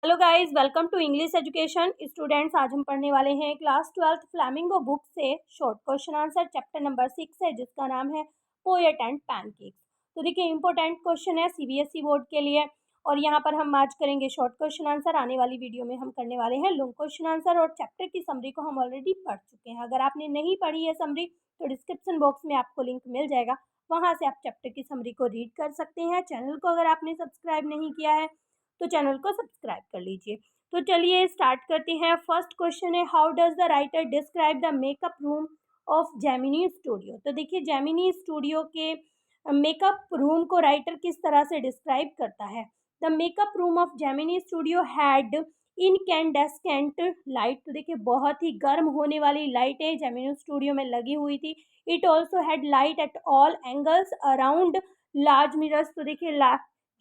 Hello guys, welcome to English education students. आज हम पढ़ने वाले हैं क्लास 12th फ्लैमिंगो बुक से short question answer chapter number 6 है, जिसका नाम है पोएट एंड पैनकेक्स। तो देखिए, इंपॉर्टेंट क्वेश्चन है सीबीएसई बोर्ड के लिए, और यहाँ पर हम आज करेंगे शॉर्ट क्वेश्चन आंसर। आने वाली वीडियो में हम करने वाले हैं लॉन्ग क्वेश्चन आंसर, और चैप्टर की समरी को हम ऑलरेडी पढ़ चुके हैं। अगर आपने नहीं पढ़ी है समरी तो डिस्क्रिप्शन बॉक्स में आपको लिंक मिल जाएगा, वहाँ से आप चैप्टर की समरी को रीड कर सकते हैं। चैनल को अगर आपने सब्सक्राइब नहीं किया है तो चैनल को सब्सक्राइब कर लीजिए। तो चलिए स्टार्ट करते हैं। फर्स्ट क्वेश्चन है, how does the writer describe the makeup room of Gemini studio. तो देखिए, जेमिनी स्टूडियो के मेकअप रूम को राइटर किस तरह से डिस्क्राइब करता है। The makeup room of Gemini studio had incandescent light. तो देखिए, बहुत ही गर्म होने वाली लाइटें जेमिनी स्टूडियो में लगी हुई थी। It also head light at all angles around large mirrors. तो देखिए,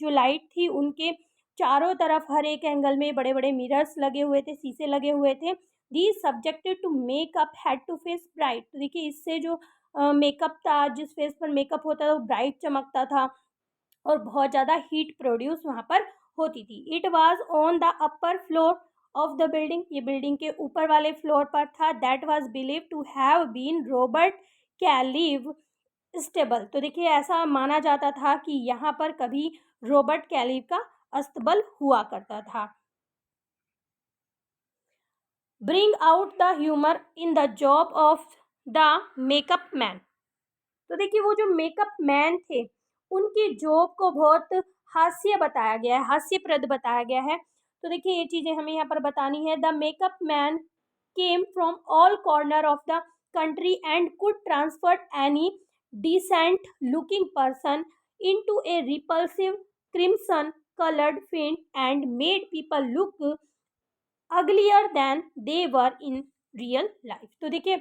जो लाइट थी उनके चारों तरफ हर एक एंगल में बड़े बड़े मिरर्स लगे हुए थे, शीशे लगे हुए थे। The subjected to makeup had to face bright. तो देखिए, इससे जो मेकअप था, जिस फेस पर मेकअप होता था वो ब्राइट चमकता था और बहुत ज़्यादा हीट प्रोड्यूस वहाँ पर होती थी। It was on the upper floor of the building. ये बिल्डिंग के ऊपर वाले फ्लोर पर था। That was believe to have been Robert Clive stable. तो देखिए, ऐसा माना जाता था कि यहाँ पर कभी रॉबर्ट कैलिव का अस्तबल हुआ करता था। Bring out the humour in the job of the makeup man. तो देखिए, वो जो मेकअप मैन थे उनकी जॉब को बहुत हास्य बताया गया है, हास्यप्रद बताया गया है। तो देखिए, ये चीजें हमें यहाँ पर बतानी है। The makeup man came from all corner of the country and could transfer any decent looking person into a repulsive crimson colored paint and made people look uglier than they were in real life। तो देखिए,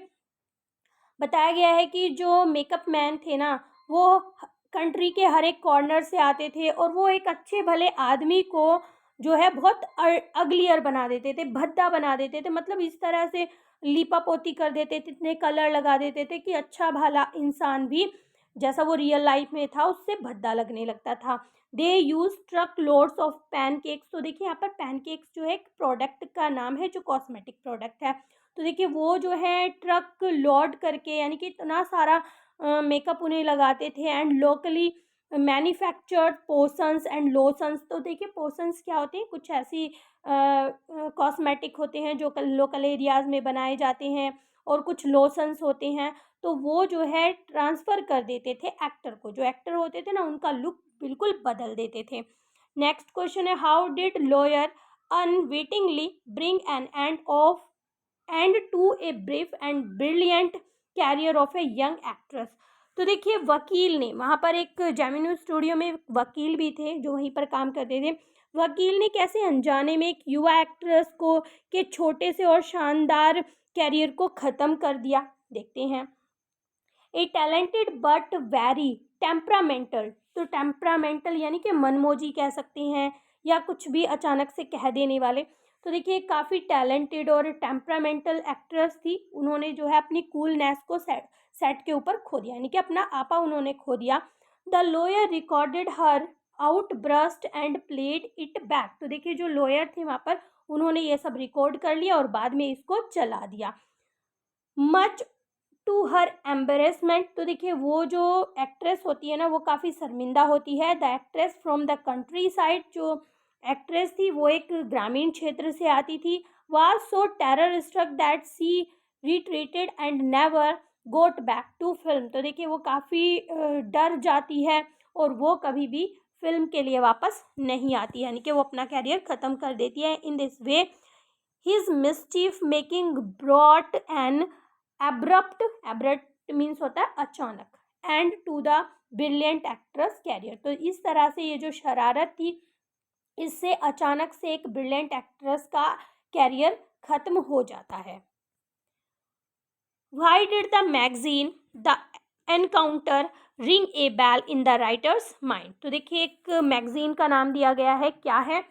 बताया गया है कि जो makeup man थे ना, वो कंट्री के हर एक कॉर्नर से आते थे और वो एक अच्छे भले आदमी को जो है बहुत अगलियर बना देते थे, भद्दा बना देते थे। मतलब इस तरह से लीपापोती कर देते थे, इतने कलर लगा देते थे कि अच्छा भला इंसान भी जैसा वो रियल लाइफ में था उससे भद्दा लगने लगता था। They use truck loads of pancakes. तो देखिए, यहाँ पर पैनकेक्स जो है एक प्रोडक्ट का नाम है, जो कॉस्मेटिक प्रोडक्ट है। तो देखिए, वो जो है ट्रक लोड करके, यानी कि इतना सारा मेकअप उन्हें लगाते थे। And locally manufactured potions and lotions. तो देखिए, पोशंस क्या होते हैं, कुछ ऐसी कॉस्मेटिक होते हैं जो लोकल एरियाज़ में बनाए जाते हैं, और कुछ लोशंस होते हैं। तो वो जो है ट्रांसफ़र कर देते थे एक्टर को। जो एक्टर होते थे ना, उनका लुक बिल्कुल बदल देते थे। नेक्स्ट क्वेश्चन है, how did lawyer unwittingly bring an end of end to a brief and brilliant career of a young actress. तो देखिए, वकील ने, वहाँ पर एक जेमिनी स्टूडियो में वकील भी थे जो वहीं पर काम करते थे। वकील ने कैसे अनजाने में एक युवा एक्ट्रेस को के छोटे से और शानदार कैरियर को ख़त्म कर दिया, देखते हैं। ए टैलेंटेड बट वेरी टेम्परामेंटल। तो टेम्परामेंटल यानी कि मनमोजी कह सकते हैं, या कुछ भी अचानक से कह देने वाले। तो देखिए, काफ़ी टैलेंटेड और टेम्परामेंटल एक्ट्रेस थी। उन्होंने जो है अपनी कूलनेस को सेट के ऊपर खो दिया, यानी कि अपना आपा उन्होंने खो दिया। The lawyer recorded her out burst and played it back. तो देखिए, जो लॉयर थे वहाँ पर, उन्होंने ये सब रिकॉर्ड कर लिया और बाद में इसको चला दिया। Much to her embarrassment. तो देखिए, वो जो एक्ट्रेस होती है ना, वो काफ़ी शर्मिंदा होती है। The actress from the countryside, जो एक्ट्रेस थी वो एक ग्रामीण क्षेत्र से आती थी। Was so terror struck that she retreated and never got back to film. तो देखिए, वो काफ़ी डर जाती है और वो कभी भी फिल्म के लिए वापस नहीं आती, यानी कि वो अपना कैरियर ख़त्म कर देती है। In this way his mischief making brought an abrupt means होता है अचानक, end to the brilliant actress career. तो इस तरह से ये जो शरारत थी, इससे अचानक से एक ब्रिलियंट एक्ट्रेस का कैरियर खत्म हो जाता है। Why did the magazine The Encounter ring a bell in the writer's mind? तो देखिए, एक मैगजीन का नाम दिया गया है, क्या है,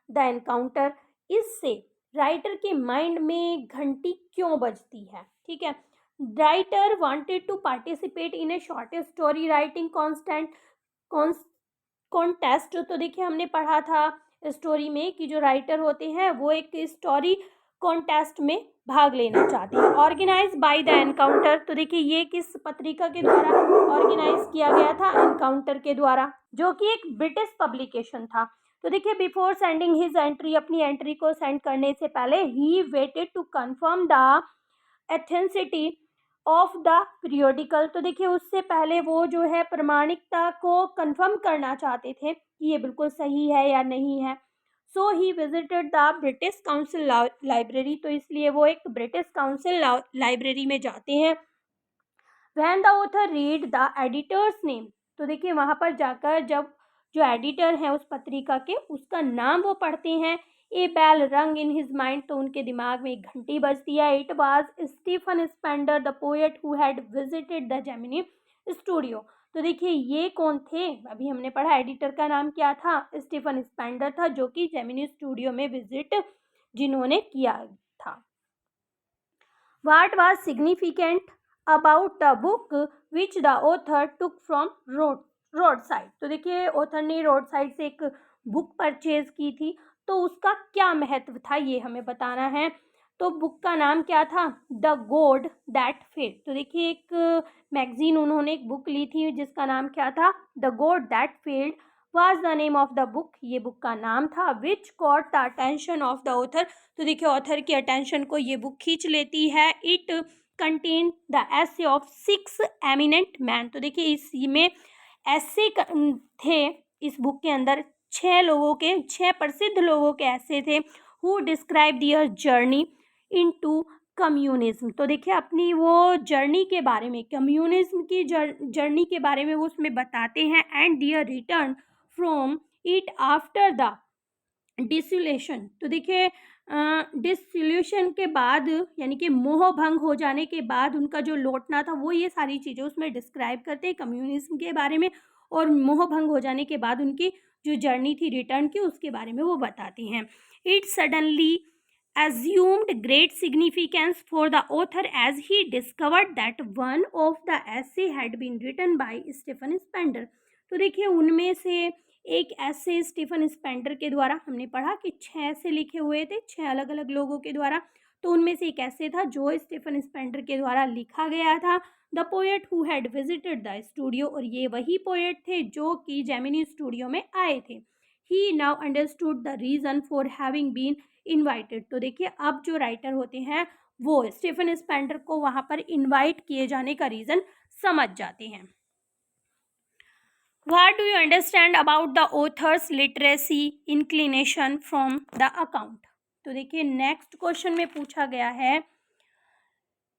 द एनकाउंटर। इससे राइटर के माइंड में घंटी क्यों बजती है, ठीक है। Writer wanted to participate in a short story writing contest. तो देखिए, हमने पढ़ा था स्टोरी में कि जो राइटर होते हैं वो एक स्टोरी कॉन्टेस्ट में भाग लेना चाहते हैं। ऑर्गेनाइज बाय द एनकाउंटर, तो देखिए ये किस पत्रिका के द्वारा ऑर्गेनाइज किया गया था? एनकाउंटर के द्वारा, जो कि एक ब्रिटिश पब्लिकेशन था। तो देखिए बिफोर सेंडिंग हिज एंट्री, अपनी एंट्री को सेंड करने से पहले ही waited to confirm the authenticity of the periodical, तो देखिए उससे पहले वो जो है प्रमाणिकता को कंफर्म करना चाहते थे कि ये बिल्कुल सही है या नहीं है। So he visited the British Council library, तो इसलिए वो एक ब्रिटिश काउंसिल लाइब्रेरी में जाते हैं। When the author read the editors name, तो देखिए वहाँ पर जाकर जब जो एडिटर हैं उस पत्रिका के, उसका नाम वो पढ़ते हैं। ए बेल रंग इन हिज माइंड, तो उनके दिमाग में एक घंटी बजती है। It was Stephen Spender the poet who had visited the Gemini studio, तो देखिए ये कौन थे? अभी हमने पढ़ा एडिटर का नाम क्या था? स्टीफन स्पेंडर था, जो कि जेमिनी स्टूडियो में विजिट जिन्होंने किया था। What was significant about the book which the author took from roadside, तो देखिए ऑथर ने रोड साइड से एक बुक परचेज की थी, तो उसका क्या महत्व था ये हमें बताना है। तो बुक का नाम क्या था? द गॉड दैट फेल्ड, तो देखिए एक मैगजीन उन्होंने एक बुक ली थी जिसका नाम क्या था? The god that failed was the name of the book, ये बुक का नाम था। Which caught the attention of the author, तो देखिए ऑथर की अटेंशन को ये बुक खींच लेती है। It contain the essay of 6 eminent man, तो देखिए इसमें ऐसे थे इस बुक के अंदर 6 प्रसिद्ध लोगों के ऐसे थे। Who describe their journey into communism, तो देखिए अपनी वो जर्नी के बारे में, कम्युनिज्म की जर्नी के बारे में वो उसमें बताते हैं। And their return from it after the dissolution, तो देखिए डिसोल्यूशन के बाद, यानी कि मोह भंग हो जाने के बाद उनका जो लौटना था, वो ये सारी चीज़ें उसमें डिस्क्राइब करते हैं कम्युनिज्म के बारे में। और मोह भंग हो जाने के बाद उनकी जो जर्नी थी रिटर्न की, उसके बारे में वो बताती हैं। It suddenly assumed great significance for the author as he discovered that one of the essay had been written by Stephen Spender, तो देखिए उनमें से एक ऐसे स्टीफन स्पेंडर के द्वारा, हमने पढ़ा कि 6 ऐसे लिखे हुए थे 6 अलग अलग लोगों के द्वारा, तो उनमें से एक ऐसे था जो स्टीफन स्पेंडर के द्वारा लिखा गया था। The poet who had visited the studio, और ये वही पोएट थे जो कि जेमिनी स्टूडियो में आए थे। He now understood the reason for having been invited, तो देखिए अब जो राइटर होते हैं वो स्टीफन स्पेंडर को वहाँ पर इनवाइट किए जाने का रीज़न समझ जाते हैं। What do you understand about the author's literacy inclination from the account, तो देखिए नेक्स्ट क्वेश्चन में पूछा गया है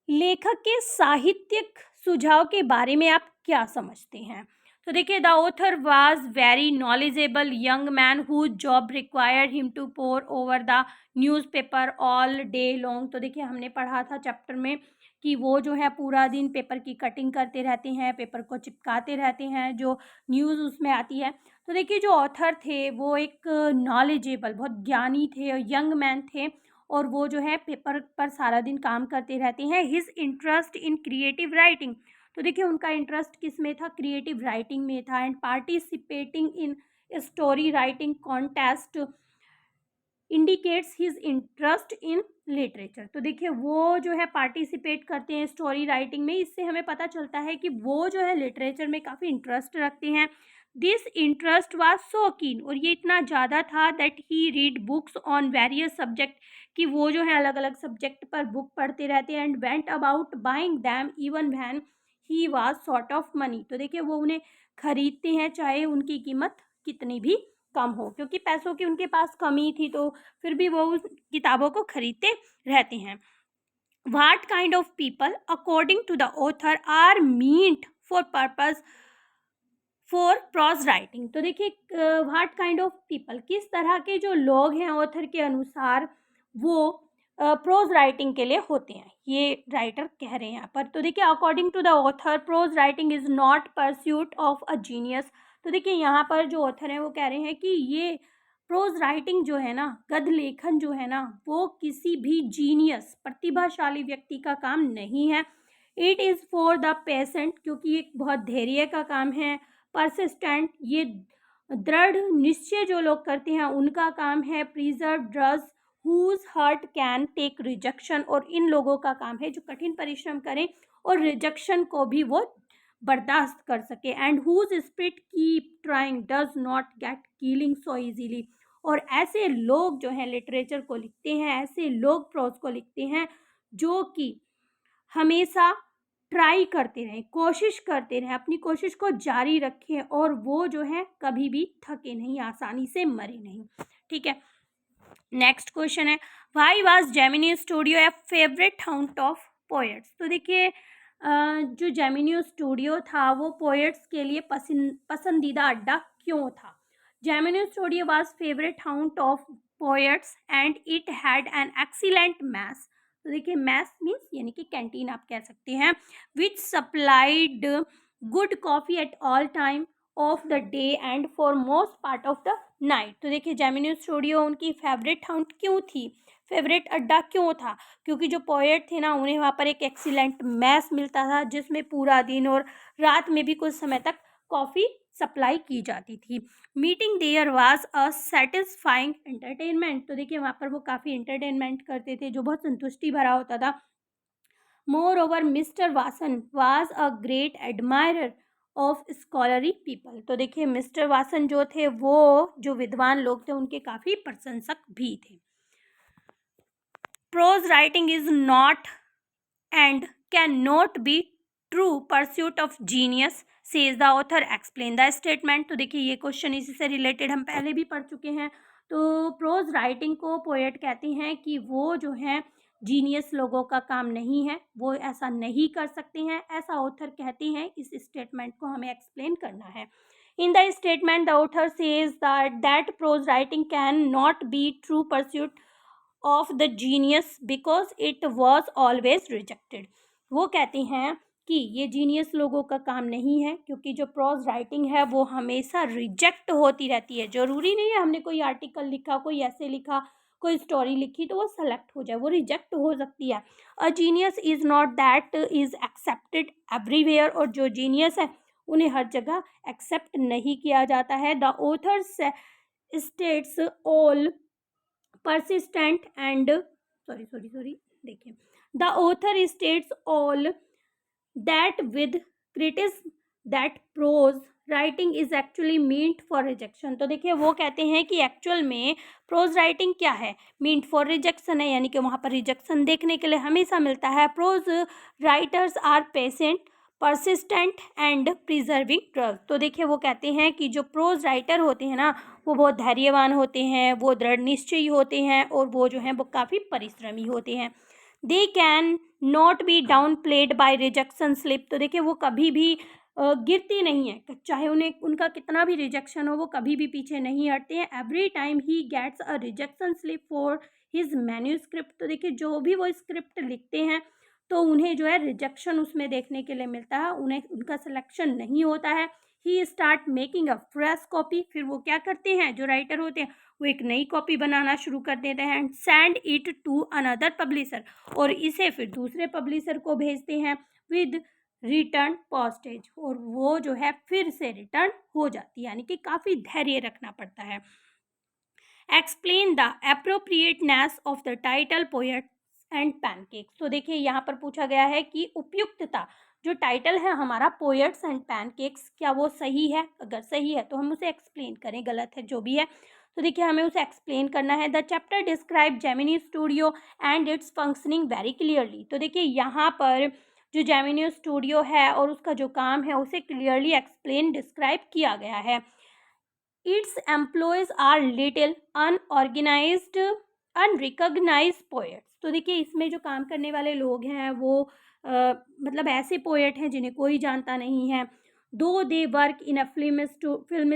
लेखक के साहित्यिक सुझाव के बारे में आप क्या समझते हैं। तो देखिए the author was very knowledgeable young man whose job required him to pore over the newspaper all day long, तो देखिए हमने पढ़ा था चैप्टर में कि वो जो है पूरा दिन पेपर की कटिंग करते रहते हैं, पेपर को चिपकाते रहते हैं जो न्यूज़ उसमें आती है। तो देखिए जो ऑथर थे वो एक नॉलेजेबल, बहुत ज्ञानी थे, यंग मैन थे, और वो जो है पेपर पर सारा दिन काम करते रहते हैं। His interest in creative writing, तो देखिए उनका इंटरेस्ट किस में था? क्रिएटिव राइटिंग में था। And participating in story writing contest indicates his interest in literature, तो देखिए वो जो है पार्टिसिपेट करते हैं स्टोरी राइटिंग में, इससे हमें पता चलता है कि वो जो है लिटरेचर में काफ़ी इंटरेस्ट रखते हैं। दिस इंटरेस्ट वाज सो कीन, और ये इतना ज़्यादा था that he read books on various subject, कि वो जो है अलग अलग सब्जेक्ट पर बुक पढ़ते रहते हैं। And went about buying them even when he was short of money, तो देखिए वो उन्हें खरीदते हैं चाहे उनकी कीमत कितनी भी कम हो, क्योंकि पैसों की उनके पास कमी थी, तो फिर भी वो उस किताबों को खरीदते रहते हैं। What kind of people according to the author are meant for purpose for pros writing, तो देखिए व्हाट काइंड ऑफ पीपल, किस तरह के जो लोग हैं ऑथर के अनुसार वो प्रोज राइटिंग के लिए होते हैं, ये राइटर कह रहे हैं यहाँ पर। तो देखिए according to the author prose writing is not pursuit of a genius, तो देखिए यहाँ पर जो ऑथर हैं वो कह रहे हैं कि ये प्रोज राइटिंग जो है ना, गद्य लेखन जो है ना, वो किसी भी जीनियस प्रतिभाशाली व्यक्ति का काम नहीं है। It is for the patient, क्योंकि ये बहुत धैर्य का काम है। परसिस्टेंट, ये दृढ़ निश्चय जो लोग करते हैं उनका काम है preserve drugs whose heart can take rejection, और इन लोगों का काम है जो कठिन परिश्रम करें और रिजेक्शन को भी वो बर्दाश्त कर सके। And whose spirit keep trying does not get killing so easily, और ऐसे लोग जो हैं लिटरेचर को लिखते हैं, ऐसे लोग प्रोज को लिखते हैं जो कि हमेशा ट्राई करते रहें, कोशिश करते रहें, अपनी कोशिश को जारी रखें, और वो जो है कभी भी थके नहीं, आसानी से मरे नहीं। ठीक है, नेक्स्ट क्वेश्चन है why was Gemini Studio a favourite haunt of poets. तो देखिए जो जेमिनी स्टूडियो था वो पोएट्स के लिए पसंदीदा अड्डा क्यों था। Gemini Studio was favourite haunt of poets and it had an excellent mess. तो देखिए मैस मीन्स यानी कि कैंटीन आप कह सकते हैं, which supplied good coffee at all time of the day and for most part of the night. तो देखिए जेमिनी स्टूडियो उनकी फेवरेट हाउंट क्यों थी, फेवरेट अड्डा क्यों था, क्योंकि जो पोएट थे ना उन्हें वहाँ पर एक एक्सीलेंट मैस मिलता था जिसमें पूरा दिन और रात में भी कुछ समय तक कॉफ़ी सप्लाई की जाती थी। Meeting there was a satisfying entertainment. तो देखिए वहाँ पर वो काफ़ी एंटरटेनमेंट करते थे जो बहुत संतुष्टि भरा होता था। Moreover mister Vasan was a great admirer of scholarly people. तो देखिए मिस्टर वासन जो थे वो जो विद्वान लोग थे उनके काफ़ी प्रशंसक भी थे। Pros writing is not and can not be true pursuit of genius says the author, explain the statement. तो देखिए ये क्वेश्चन इसी से रिलेटेड हम पहले भी पढ़ चुके हैं। तो प्रोज राइटिंग को पोएट कहते हैं कि वो जो है जीनियस लोगों का काम नहीं है, वो ऐसा नहीं कर सकते हैं, ऐसा ऑथर कहते हैं। इस स्टेटमेंट को हमें एक्सप्लेन करना है। In the statement the author says that pros writing can not be true pursuit of the genius because it was always rejected. वो कहते हैं कि ये जीनियस लोगों का काम नहीं है क्योंकि जो प्रोज राइटिंग है वो हमेशा रिजेक्ट होती रहती है। जरूरी नहीं है हमने कोई आर्टिकल लिखा, कोई ऐसे लिखा, कोई स्टोरी लिखी तो वो सेलेक्ट हो जाए, वो रिजेक्ट हो सकती है। A genius is not that is accepted everywhere, और जो जीनियस है उन्हें हर जगह एक्सेप्ट नहीं किया जाता है। The author's states all persistent and sorry देखिए the author states all that with criticism that prose writing is actually meant for rejection. तो देखिए वो कहते हैं कि एक्चुअल में प्रोज राइटिंग क्या है, मींट फॉर रिजेक्शन है, यानी कि वहाँ पर रिजेक्शन देखने के लिए हमेशा मिलता है। Prose writers are patient persistent and preserving trust. तो देखिए वो कहते हैं कि जो प्रोज राइटर होते हैं ना वो बहुत धैर्यवान होते हैं, वो दृढ़ निश्चयी होते हैं, और वो जो हैं वो काफ़ी परिश्रमी होते हैं। They can not be down played by rejection slip. तो देखिए वो कभी भी गिरते नहीं है, चाहे उन्हें उनका कितना भी रिजेक्शन हो वो कभी भी पीछे नहीं हटते हैं। Every time he gets a rejection slip for his manuscript. तो देखिए जो भी वो स्क्रिप्ट लिखते हैं तो उन्हें जो है रिजेक्शन उसमें देखने के लिए मिलता है, उन्हें उनका सिलेक्शन नहीं होता है। He start making a fresh copy. फिर वो क्या करते हैं जो राइटर होते हैं वो एक नई कॉपी बनाना शुरू कर देते हैं। And send it to another publisher, और इसे फिर दूसरे पब्लिशर को भेजते हैं विद रिटर्न पोस्टेज, और वो जो है फिर से रिटर्न हो जाती है, यानी कि काफ़ी धैर्य रखना पड़ता है। Explain the appropriateness of the title poet and pancakes. तो देखिए यहाँ पर पूछा गया है कि उपयुक्तता, जो टाइटल है हमारा पोएट्स एंड पैनकेक्स, क्या वो सही है, अगर सही है तो हम उसे एक्सप्लेन करें, गलत है जो भी है तो देखिए हमें उसे एक्सप्लेन करना है। The chapter describe Gemini studio and it's functioning very clearly. तो देखिए यहाँ पर जो जेमिनी स्टूडियो है और उसका जो काम है उसे क्लियरली एक्सप्लेन डिस्क्राइब किया गया है। Its employees are little unorganised unrecognised poets. तो देखिए इसमें जो काम करने वाले लोग हैं वो मतलब ऐसे पोएट हैं जिन्हें कोई जानता नहीं है। दो they work in a film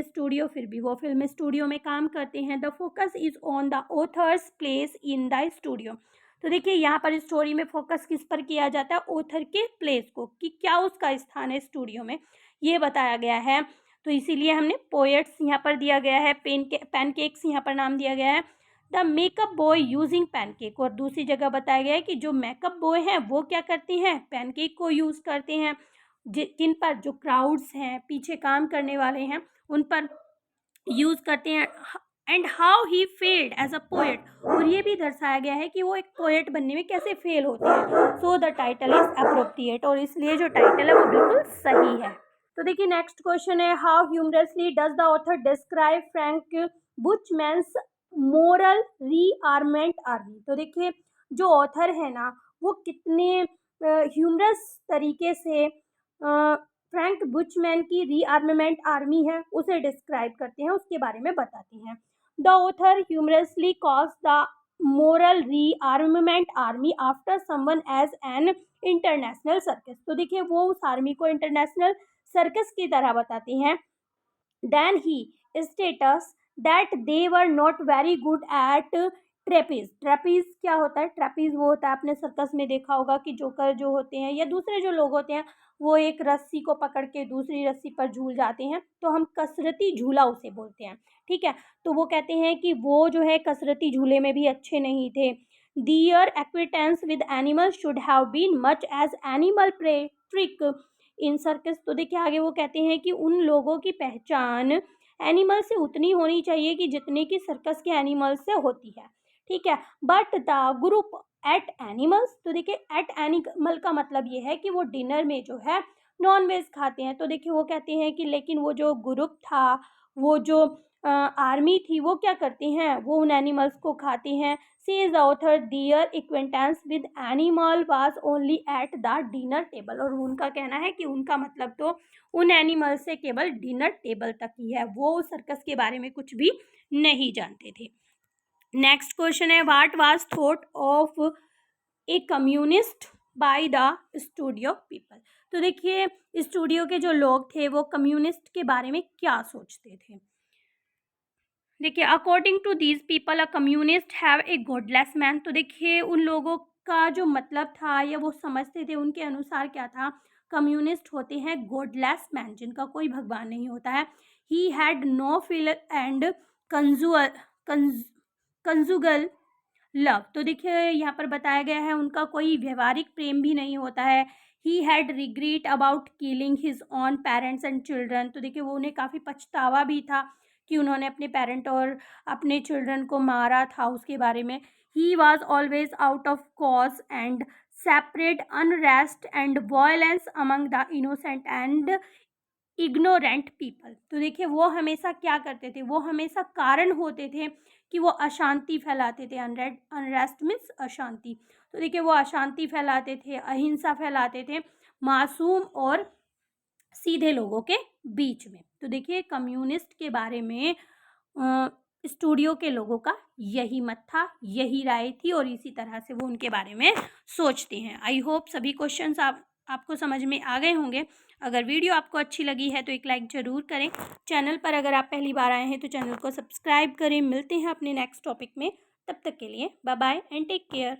studio, फिर भी वो फिल्म स्टूडियो में काम करते हैं। The focus is on the author's place in the studio. तो देखिए यहाँ पर स्टोरी में फोकस किस पर किया जाता है, ऑथर के प्लेस को, कि क्या उसका स्थान है स्टूडियो में, ये बताया गया है। तो इसीलिए हमने पोएट्स यहाँ पर दिया गया है, पैनकेक्स यहाँ पर नाम दिया गया है। The makeup boy using pancake, और दूसरी जगह बताया गया है कि जो मेकअप बॉय हैं वो क्या करते हैं, पैनकेक को यूज़ करते हैं। जिन पर जो क्राउड्स हैं, पीछे काम करने वाले हैं, उन पर यूज़ करते हैं, and how he failed as a poet, और ये भी दर्शाया गया है कि वो एक पोएट बनने में कैसे फेल होते हैं। So the title is appropriate, और इसलिए जो टाइटल है वो बिल्कुल सही है। तो देखिए नेक्स्ट क्वेश्चन है, how humorously does the author describe Frank Buchman's moral rearmament army. तो देखिए जो ऑथर है ना वो कितने ह्यूमरस तरीके से फ्रैंक बुचमैन की रीआर्मेंट आर्मी है उसे डिस्क्राइब करते हैं, उसके बारे में बताते हैं। The author humorously calls the moral rearmament army after someone as an international circus. तो देखिए वो उस आर्मी को इंटरनेशनल सर्कस की तरह बताते हैं। Then he states that they were not very good at trapeze. Trapeze क्या होता है? ट्रेपीज वो होता है, आपने सर्कस में देखा होगा कि जोकर जो होते हैं या दूसरे जो लोग होते हैं वो एक रस्सी को पकड़ के दूसरी रस्सी पर झूल जाते हैं, तो हम कसरती झूला उसे बोलते हैं। ठीक है, तो वो कहते हैं कि वो जो है कसरती झूले में भी अच्छे नहीं थे। Their acquaintance with animal should have been much as animal prey trick in circus. तो देखिए आगे वो कहते हैं कि उन लोगों की पहचान एनिमल से उतनी होनी चाहिए कि जितने की सर्कस के एनिमल से होती है। ठीक है, but the group at animals. तो देखिए एट एनिमल का मतलब ये है कि वो डिनर में जो है नॉन वेज खाते हैं। तो देखिए वो कहते हैं कि लेकिन वो जो ग्रुप था, वो जो आर्मी थी, वो क्या करती हैं, वो उन एनिमल्स को खाती हैं। Says the author their acquaintance with animal was only at the dinner table. और उनका कहना है कि उनका मतलब तो उन एनिमल से केवल डिनर टेबल तक ही है, वो सर्कस के बारे में कुछ भी नहीं जानते थे। नेक्स्ट क्वेश्चन है, what was thought of A communist by the studio people. तो देखिए स्टूडियो के जो लोग थे वो कम्युनिस्ट के बारे में क्या सोचते थे। देखिए according to these people a communist have a godless man. तो देखिए उन लोगों का जो मतलब था या वो समझते थे, उनके अनुसार क्या था, कम्युनिस्ट होते हैं गॉडलेस मैन, जिनका कोई भगवान नहीं होता है। He had no feel and conjugal love. तो देखिए यहाँ पर बताया गया है उनका कोई व्यवहारिक प्रेम भी नहीं होता है। He had regret about killing his on parents and children. तो देखिए वो उन्हें काफ़ी पछतावा भी था कि उन्होंने अपने पेरेंट और अपने चिल्ड्रन को मारा था, उसके बारे में। He was always out of cause and separate unrest and violence among the innocent and ignorant people. तो देखिए वो हमेशा क्या करते थे, वो हमेशा कारण होते थे कि वो अशांति फैलाते थे। अनरेस्ट मीन्स अशांति। तो देखिए वो अशांति फैलाते थे, अहिंसा फैलाते थे मासूम और सीधे लोगों के बीच में। तो देखिए कम्युनिस्ट के बारे में स्टूडियो के लोगों का यही मत था, यही राय थी, और इसी तरह से वो उनके बारे में सोचते हैं। आई होप सभी क्वेश्चंस आपको समझ में आ गए होंगे। अगर वीडियो आपको अच्छी लगी है तो एक लाइक ज़रूर करें। चैनल पर अगर आप पहली बार आए हैं तो चैनल को सब्सक्राइब करें। मिलते हैं अपने नेक्स्ट टॉपिक में, तब तक के लिए bye bye and take care.